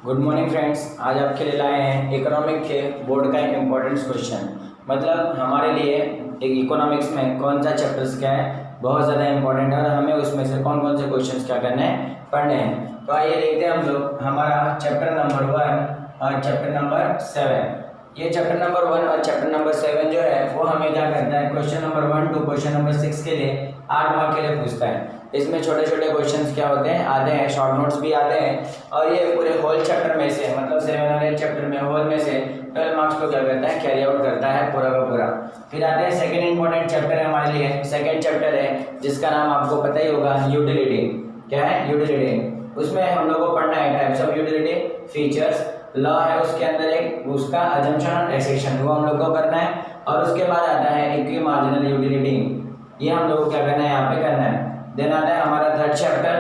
Good morning friends, आज आपके लिए लाए हैं इकोनॉमिक के बोर्ड का इम्पोर्टेंट क्वेश्चन। मतलब हमारे लिए एक इकोनॉमिक्स में कौन सा चैप्टर्स क्या है बहुत ज़्यादा इंपॉर्टेंट है और हमें उसमें से कौन कौन से क्वेश्चंस क्या करने हैं, पढ़ने हैं। तो आइए देखते हैं हम लोग हमारा चैप्टर नंबर 1 और चैप्टर नंबर 7। ये चैप्टर नंबर 1 और चैप्टर नंबर 7 जो है वो हमें क्या करता है, question number 1 to question number 6 के लिए 8 मार्क के लिए पूछता है। इसमें छोटे छोटे क्वेश्चंस क्या होते हैं, आते हैं, शॉर्ट नोट्स भी आते हैं और ये पूरे होल चैप्टर में से मतलब 7 और 8 चैप्टर में होल में से 12 मार्क्स को क्या करता है, कैरी आउट करता है पूरा का पूरा। फिर आते हैं सेकंड इंपॉर्टेंट चैप्टर है हमारे लिए, सेकंड चैप्टर है जिसका नाम आपको पता ही होगा, यूटिलिटी। क्या है? यूटिलिटी। उसमें हम लोग को पढ़ना है types of utility, features, law है उसके अंदर एक, उसका अजम्पशन और एक्सेप्शन वो हम लोग को करना है। और उसके बाद आता है इक्वी मार्जिनल यूटिलिटी, ये हम लोग को क्या करना है, यहाँ पे करना है। देन आता है हमारा थर्ड चैप्टर।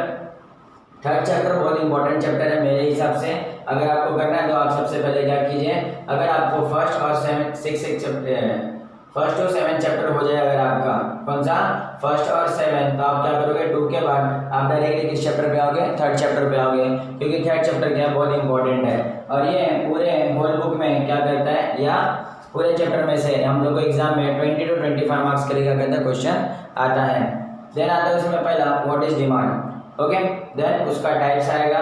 थर्ड चैप्टर बहुत इंपॉर्टेंट चैप्टर है मेरे हिसाब से। अगर आपको करना है तो आप सबसे पहले क्या कीजिए, अगर आपको फर्स्ट और 7 चैप्टर हो जाए, अगर आपका कौन सा फर्स्ट और 7, तो आप क्या करोगे, 2 के बाद आप डायरेक्टली किस चैप्टर पे आओगे, थर्ड चैप्टर पे आओगे, क्योंकि थर्ड चैप्टर क्या है, बहुत इंपॉर्टेंट है। और ये पूरे होल बुक में क्या करता है, या पूरे चैप्टर में से हम लोग को एग्जाम में 20 to 25 मार्क्स के लिए क्या करता है, क्वेश्चन आता है। देन आता है उसमें पहला what is demand. Okay, then उसका टाइप्स आएगा,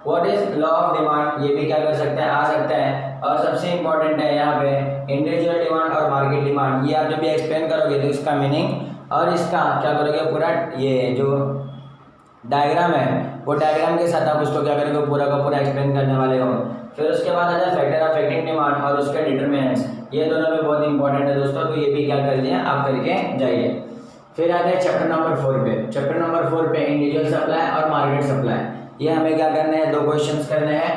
what is law of demand, ये भी क्या कर सकते हैं, आ सकता है। और सबसे इंपॉर्टेंट है यहाँ पे इंडिविजुअल डिमांड और मार्केट डिमांड, ये आप जब भी एक्सप्लेन करोगे तो इसका मीनिंग और इसका क्या करोगे, पूरा ये जो डायग्राम है वो डायग्राम के साथ आप उसको क्या करोगे, पूरा का पूरा एक्सप्लेन करने वाले हो। फिर उसके बाद आ जाए फैक्टर अफेक्टिंग डिमांड और उसके डिटरमिनेंट्स, ये दोनों भी बहुत इंपॉर्टेंट है दोस्तों, तो ये भी क्या कर दिया आप करके जाइए। फिर आते हैं चैप्टर नंबर 4 पे। चैप्टर नंबर 4 पे इंडिविजुअल सप्लाई और मार्केट सप्लाई, ये हमें क्या करने हैं, 2 क्वेश्चंस करने हैं।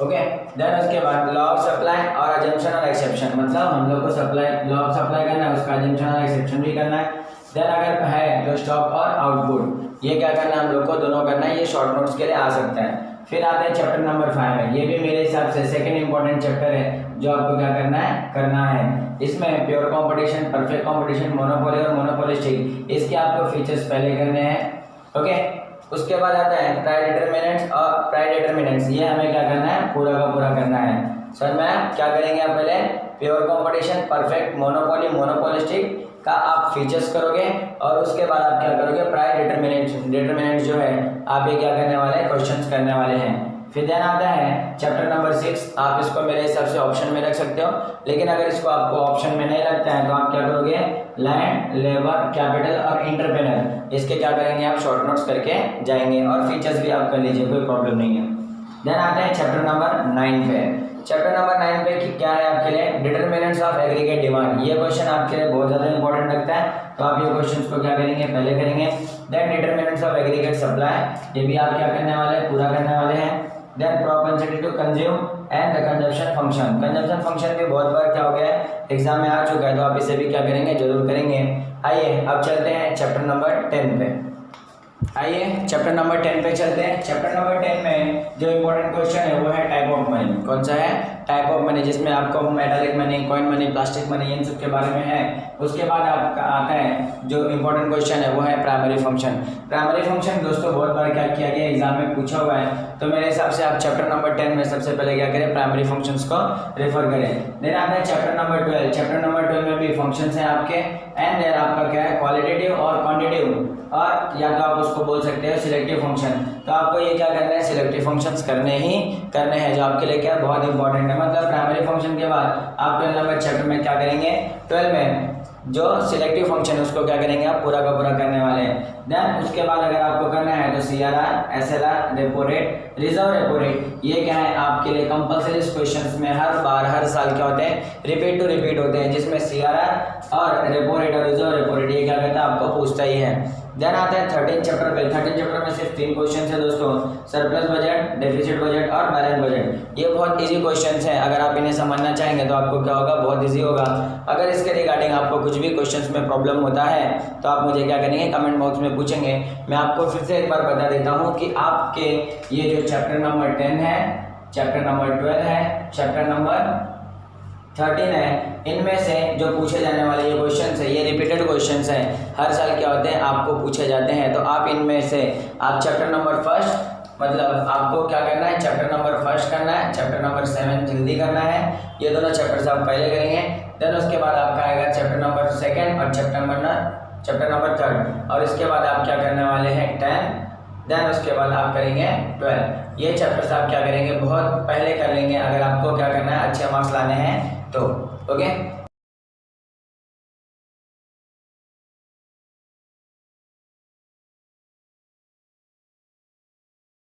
ओके, देन उसके बाद लॉ ऑफ सप्लाई और अजम्पशन और एक्सेप्शन, मतलब हम लोग को सप्लाई, लॉ ऑफ सप्लाई करना है, उसका अजम्पशन और एक्सेप्शन भी करना है। देन अगर है तो स्टॉक और आउटपुट, ये क्या करना है हम लोग को, दोनों करना है, ये शॉर्ट नोट्स के लिए आ सकता है। फिर आते हैं चैप्टर नंबर 5 है, ये भी मेरे हिसाब से सेकंड इंपॉर्टेंट चैप्टर है जो आपको क्या करना है। इसमें pure competition, perfect competition, monopoly और मोनोपोलिस्टिक, इसके आपको फीचर्स पहले करने हैं। ओके, उसके बाद आता है प्राइस डिटरमिनेंट्स और प्राइस डिटरमिनेंट्स, ये हमें क्या करना है, पूरा का पूरा करना है। सर मैम क्या करेंगे आप, पहले pure competition, perfect, monopoly, monopolistic का आप फीचर्स करोगे और उसके बाद आप क्या करोगे, प्राइस डिटरमिनेंट्स जो है आप ये क्या करने वाले हैं, क्वेश्चंस करने वाले हैं। फिर देन आता है चैप्टर नंबर 6, आप इसको मेरे हिसाब से ऑप्शन में रख सकते हो, लेकिन अगर इसको आपको ऑप्शन में नहीं रखता है तो आप क्या करोगे, लैंड, लेबर, कैपिटल और इंटरप्रेनर, इसके क्या करेंगे आप, शॉर्ट नोट्स करके जाएंगे और फीचर्स भी आप कर लीजिए, कोई प्रॉब्लम नहीं है। देन आते हैं चैप्टर नंबर 9 पे। चैप्टर नंबर 9 पे क्या है आपके लिए, डिटरमिनेंट्स ऑफ एग्रीगेट डिमांड, ये क्वेश्चन आपके लिए बहुत ज़्यादा इंपॉर्टेंट लगता है, तो आप ये क्वेश्चंस को क्या करेंगे, पहले करेंगे। Then determinants of aggregate supply, ये भी आप क्या करने वाले हैं, पूरा करने वाले हैं। Then propensity to consume and the consumption function, consumption function भी बहुत बार क्या हो गया है, एग्जाम में आ चुका है, तो आप इसे भी क्या करेंगे, जरूर करेंगे। आइए अब चलते हैं चैप्टर नंबर 10 पे। आइए चैप्टर नंबर 10 पे चलते हैं। चैप्टर नंबर 10 में जो इंपॉर्टेंट क्वेश्चन है वो है टाइप ऑफ मनी। कौन सा है, टाइप ऑफ मनी, जिसमें आपको metallic money, coin money, plastic money, इन सब के बारे में है। उसके बाद आपका आता है जो इंपॉर्टेंट क्वेश्चन है वो है प्राइमरी फंक्शन। प्राइमरी फंक्शन दोस्तों बहुत बार क्या किया गया, एग्जाम में पूछा हुआ है, तो मेरे हिसाब से आप चैप्टर नंबर 10 में सबसे पहले क्या करें, प्राइमरी फंक्शंस को रेफर करें। देन आता है चैप्टर नंबर 12। चैप्टर नंबर 12 में भी फंक्शंस हैं आपके, एंड देन आपका क्या है, क्वालिटेटिव और क्वांटिटेटिव, और या तो आप उसको बोल सकते हैं सिलेक्टिव फंक्शन। तो आपको ये क्या करना है, सिलेक्टिव फंक्शंस करने हैं, जो आपके लिए क्या बहुत इंपॉर्टेंट है। मतलब प्राइमरी फंक्शन के बाद आप 12 नंबर चैप्टर में क्या करेंगे, 12 में जो सिलेक्टिव फंक्शन है उसको क्या करेंगे आप, पूरा का पूरा करने वाले हैं। देन उसके बाद अगर आपको करना है तो CRR, SLR, repo rate, reserve repo rate, ये क्या है आपके लिए कंपल्सरी क्वेश्चंस में हर बार हर साल क्या होते हैं, रिपीट टू रिपीट होते हैं, जिसमें CRR और रेपो रेट और रिजर्व रेपो रेट ये क्या करता है, आपको पूछता ही है। देन आता है 13 चैप्टर पे। 13 चैप्टर में सिर्फ 3 क्वेश्चन है दोस्तों, सरप्लस बजट, डेफिसिट बजट और बैलेंस बजट। ये बहुत इजी क्वेश्चन हैं, अगर आप इन्हें समझना चाहेंगे तो आपको क्या होगा, बहुत इजी होगा। अगर इसके रिगार्डिंग आपको कुछ भी क्वेश्चंस में प्रॉब्लम होता है तो आप मुझे क्या करेंगे, कमेंट बॉक्स में पूछेंगे। मैं आपको फिर से एक बार बता देता हूँ कि आपके ये जो चैप्टर नंबर 10 है, चैप्टर नंबर 12 है, चैप्टर नंबर 13 है, इनमें से जो पूछे जाने वाले ये क्वेश्चंस है, ये रिपीटेड क्वेश्चंस हैं, हर साल क्या होते हैं आपको पूछे जाते हैं। तो आप इनमें से आप चैप्टर नंबर 1 मतलब आपको क्या करना है, चैप्टर नंबर फर्स्ट करना है, चैप्टर नंबर 7 जल्दी करना है, ये दोनों चैप्टर्स आप पहले करेंगे। देन उसके बाद आपका आएगा चैप्टर नंबर 2 और चैप्टर नंबर 3 और इसके बाद आप क्या करने वाले हैं 10, देन उसके बाद आप करेंगे 12। ये चैप्टर्स आप क्या करेंगे बहुत पहले कर लेंगे अगर आपको क्या करना है अच्छे मार्क्स लाने हैं तो। ओके।